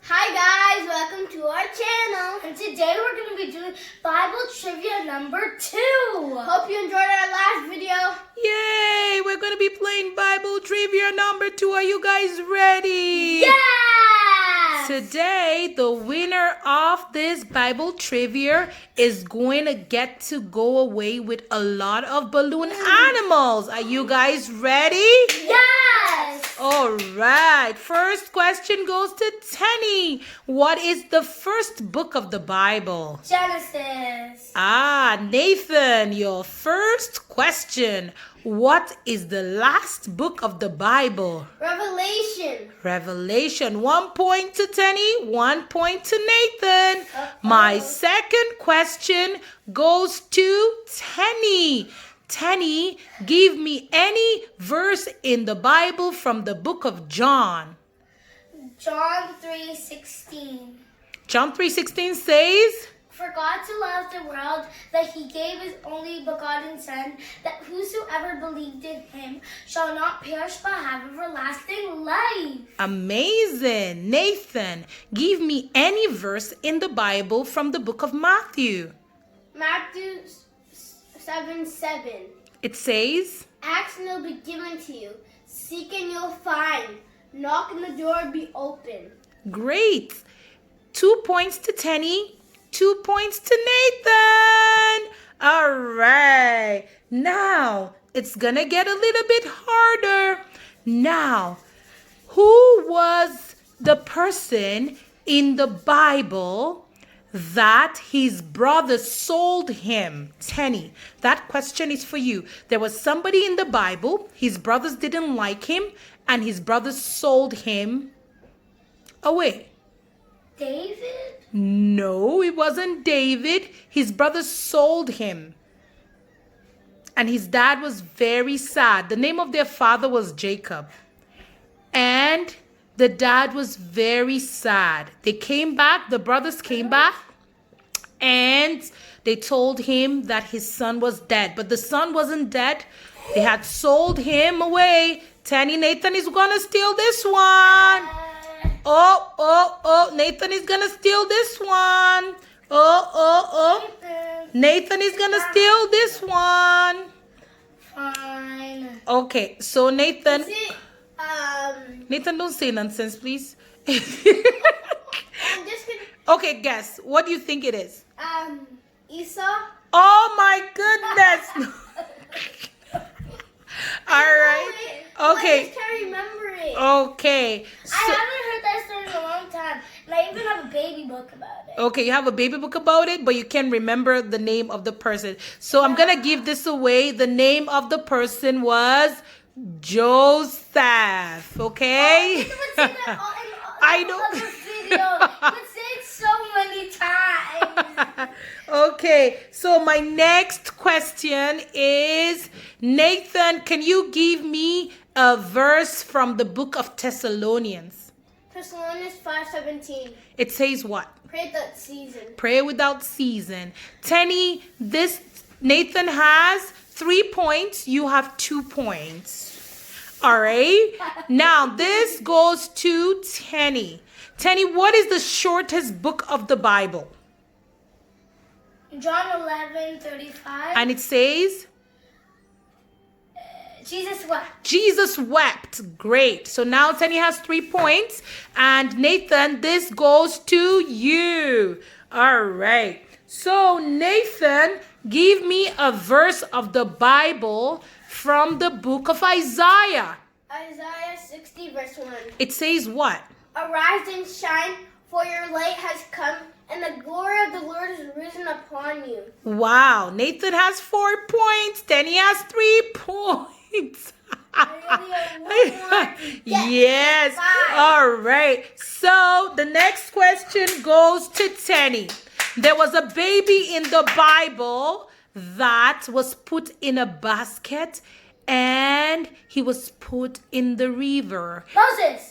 Hi guys, welcome to our channel. And today we're going to be doing Bible trivia number 2. Hope you enjoyed our last video. Yay! We're going to be playing Bible trivia number 2. Are you guys ready? Yes! Today, the winner of this Bible trivia is going to get to go away with a lot of balloon animals. Are you guys ready? Yes! All right. First question goes to Tenny. What is the first book of the Bible? Genesis. Nathan, your first question. What is the last book of the Bible? Revelation. Revelation. 1 point to Tenny, 1 point to Nathan. My second question goes to Tenny. Tenny, give me any verse in the Bible from the book of John. John 3:16. John 3:16 says, For God so loved the world that he gave his only begotten Son, that whosoever believed in him shall not perish but have everlasting life. amazing. Nathan, give me any verse in the Bible from the book of Matthew. Matthew 7:7. It says, Ask and it'll be given to you. Seek and you'll find. Knock and the door will be open. great. 2 points to Tenny, 2 points to Nathan. All right. Now, it's gonna get a little bit harder. Now, who was the person in the Bible that his brother sold him? Tenny, that question is for you. There was somebody in the Bible, his brothers didn't like him, and his brothers sold him away. David? No, it wasn't David. His brothers sold him. And his dad was very sad. The name of their father was Jacob. And the dad was very sad. They came back, the brothers came back, and they told him that his son was dead. But the son wasn't dead. They had sold him away. Tenny, Nathan is gonna steal this one. Oh, Nathan is gonna steal this one. Oh. Nathan is gonna steal this one. Fine. Okay, so Nathan. Is it, Nathan, don't say nonsense, please. I'm just gonna, Okay, guess. What do you think it is? Esau? Oh my goodness. All right. I Okay. just can't remember it. Okay. I So, haven't heard that story in a long time. And I even have a baby book about it. okay, you have a baby book about it, but you can't remember the name of the person. So I'm going to give this away. The name of the person was Joseph. Okay? You would say that in I know. other videos. You would say it so many times. Okay, so my next question is, Nathan, can you give me a verse from the book of Thessalonians? Thessalonians 5:17. It says what? Pray that season. Pray without season. Tenny, Nathan has 3 points. You have 2 points. All right. Now this goes to Tenny. Tenny, what is the shortest book of the Bible? John 11:35. And it says, Jesus wept. Jesus wept. Great. So now Tenny has 3 points. And Nathan, this goes to you. All right. So Nathan, give me a verse of the Bible from the book of Isaiah. Isaiah 60:1. It says what? Arise and shine, for your light has come, and the glory of the Lord is risen upon you. Wow. Nathan has 4 points. Tenny has 3 points. Yes. All right. So the next question goes to Tenny. There was a baby in the Bible that was put in a basket and he was put in the river. Moses.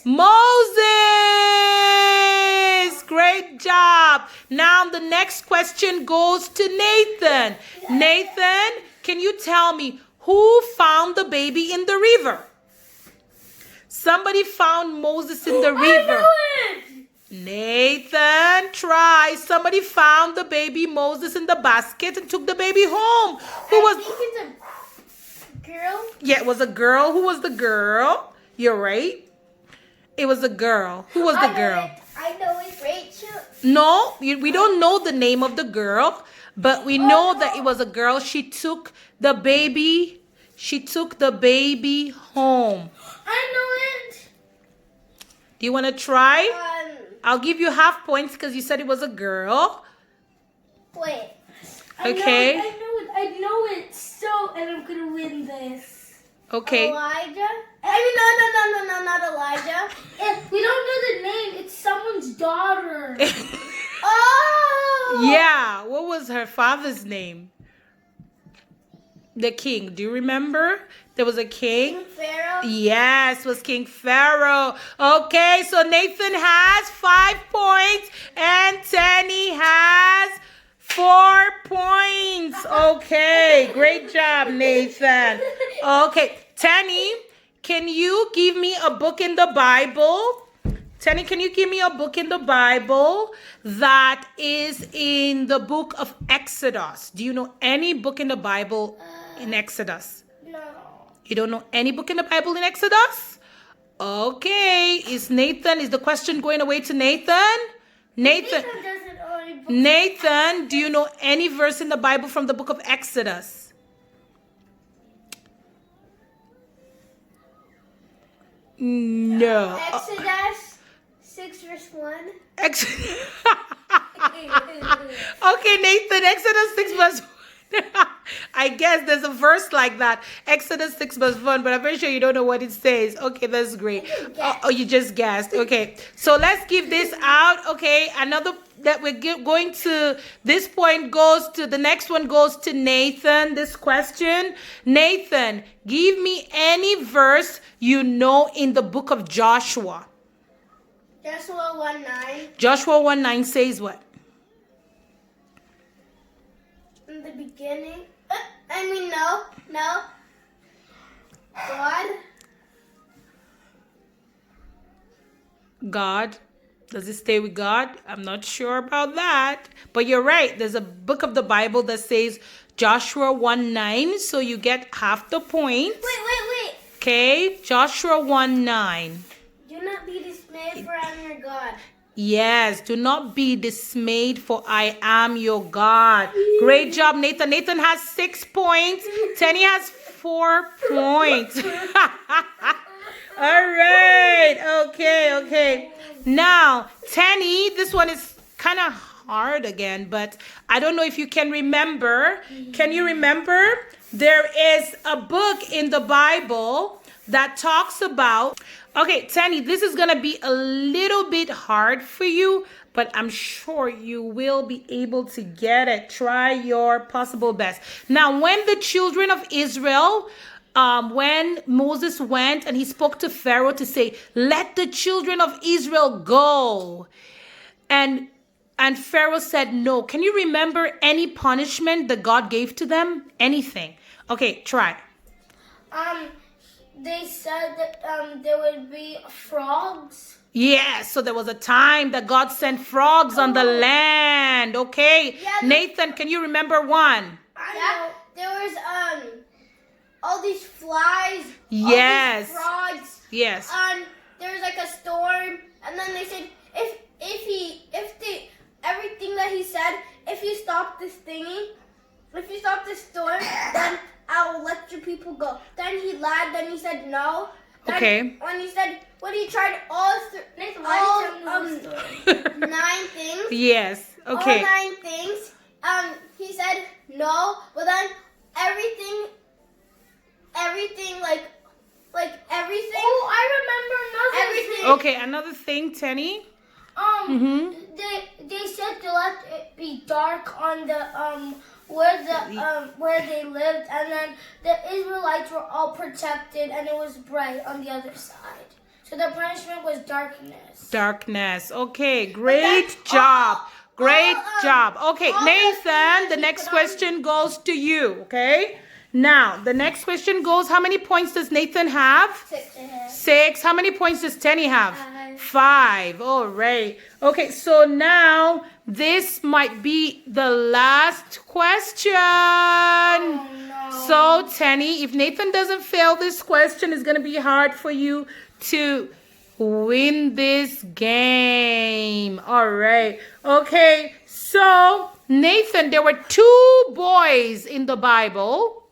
Moses! Great job. Now the next question goes to Nathan. Nathan, can you tell me who found the baby in the river? Somebody found Moses in the river. I know it. try. Somebody found the baby Moses in the basket and took the baby home. Who was? I think it's a girl. Yeah, it was a girl. Who was the girl? You're right. It was a girl. Who was the girl? I know it's Rachel. No, we don't know the name of the girl, but we know that it was a girl. She took the baby home. I know it. Do you want to try? I'll give you half points because you said it was a girl. Wait. Okay. I know it. So, and I'm gonna win this. Okay. Elijah? No, not Elijah. We don't know the name. It's someone's daughter. Oh! Yeah. What was her father's name? The king. Do you remember? There was a king. King Pharaoh? Yes, was King Pharaoh. Okay, so Nathan has 5 points and Tenny has 4 points. Okay, great job, Nathan. Okay, Tenny, can you give me a book in the Bible? Tenny, can you give me a book in the Bible that is in the book of Exodus? Do you know any book in the Bible in Exodus? No. You don't know any book in the Bible in Exodus? Okay, is the question going away to Nathan? Nathan doesn't know any books. Nathan, do you know any verse in the Bible from the book of Exodus? No. Exodus 6 verse 1. Okay, Nathan, Exodus 6 verse 1. I guess there's a verse like that. Exodus 6 verse 1, but I'm very sure you don't know what it says. Okay, that's great. Oh, you just guessed. Okay, so let's give this out. Okay, another that we're going to, this point goes to, the next one goes to Nathan, this question. Nathan, give me any verse you know in the book of Joshua. Joshua 1:9. Joshua 1:9 says what? In the beginning. No. God. Does it stay with God? I'm not sure about that. But you're right. There's a book of the Bible that says Joshua 1:9. So you get half the point. Wait. Okay. Joshua 1:9. Do not be dismayed, for I am your God. Yes, do not be dismayed, for I am your God. Great job, Nathan. Nathan has 6 points. Tenny has 4 points. All right. Okay. Now, Tenny, this one is kind of hard again, but I don't know if you can remember. Can you remember? There is a book in the Bible that talks about... Okay, Tenny, this is going to be a little bit hard for you, but I'm sure you will be able to get it. Try your possible best. Now, when the children of Israel, when Moses went and he spoke to Pharaoh to say, let the children of Israel go. And Pharaoh said no. Can you remember any punishment that God gave to them? Anything. Okay, try. They said that there would be frogs. Yeah, so there was a time that God sent frogs on the land. Okay. Yeah, Nathan, can you remember one? Yeah, there was all these flies. Yes. All these frogs. Yes. There was like a storm, and then they said if everything that he said, if you stop this thingy, if you stop this storm, then I will let your people go. Then he lied. Then he said no. Then okay. When he tried all 9 things. Yes. Okay. All 9 things. He said no. But then everything like everything. Oh, I remember another everything. Okay, another thing, Tenny. They said to let it be dark on the where they lived, and then the Israelites were all protected, and it was bright on the other side. So the punishment was darkness. Darkness. Okay, great job. Great job. Okay, Nathan, the next question goes to you, okay? Now, the next question goes, how many points does Nathan have? 6 to him. 6. How many points does Tenny have? 5. 5. All right. Okay, so now this might be the last question. Oh, no. So, Tenny, if Nathan doesn't fail this question, it's going to be hard for you to win this game. All right. Okay, so Nathan, there were 2 boys in the Bible.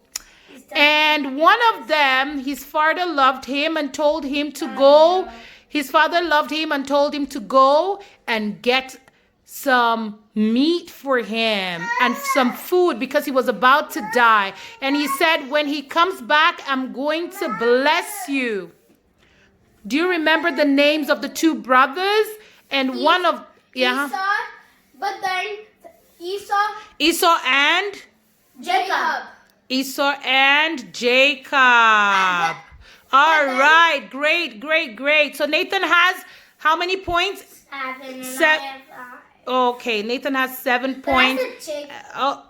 And one of them, his father loved him and told him to go. His father loved him and told him to go and get some meat for him and some food because he was about to die. And he said, when he comes back, I'm going to bless you. Do you remember the names of the 2 brothers? And one of... Yeah. Esau, but then Esau and... Jacob. Esau and Jacob. All right, great. So Nathan has how many points? 7. And Se- I have 5. Okay, Nathan has 7 But points. that's a Jacob. Oh,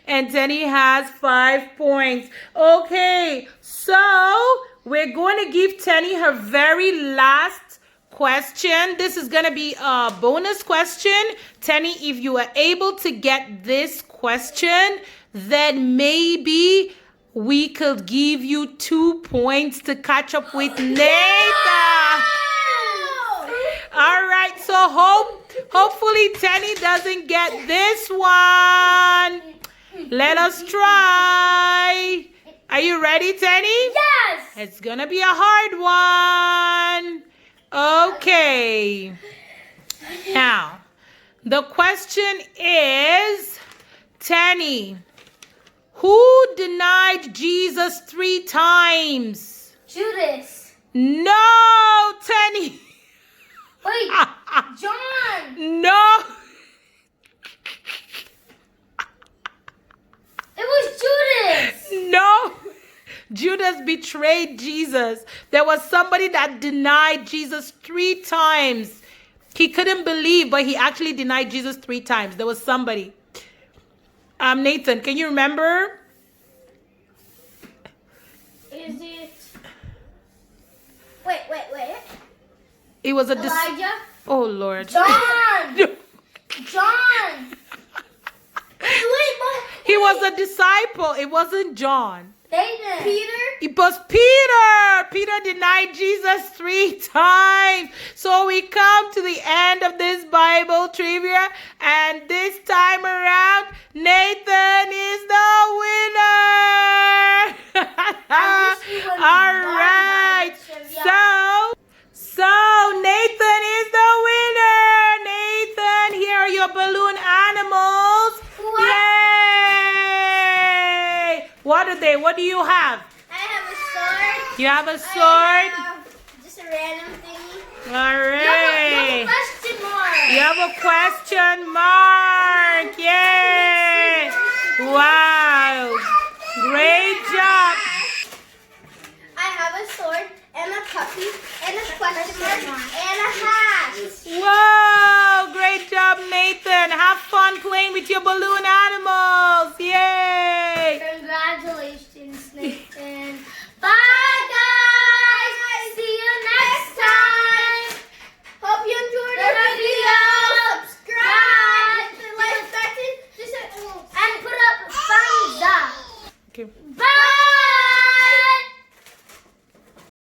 and Tenny has 5 points. Okay, so we're going to give Tenny her very last question. This is going to be a bonus question. Tenny, if you are able to get this question, then maybe we could give you 2 points to catch up with Nathan. All right, so hopefully Tenny doesn't get this one. Let us try. Are you ready, Tenny? Yes. It's gonna be a hard one. Okay. Now, the question is, Tenny, who denied Jesus 3 times? Judas. No, Tenny. Wait, John. No. It was Judas. No. Judas betrayed Jesus. There was somebody that denied Jesus 3 times. He couldn't believe, but he actually denied Jesus 3 times. There was somebody. Nathan, can you remember? Is it? Wait. It was a Elijah? Oh Lord. John. John. Wait, but He was a disciple. It wasn't John. Peter. It was Peter. Peter denied Jesus 3 times. So we come to the end of this Bible trivia. And this time around, Nathan is the winner. I wish you wouldn't All won right. Bible trivia. So Nathan is the winner. Nathan, here are your balloon animals. What? Yay! What do you have? I have a sword. You have a I sword? have just a random thingy. All You right. have a question mark. You have a question mark. Yay! Wow. Great job. I have a sword and a puppy and a question mark and a hat. Wow.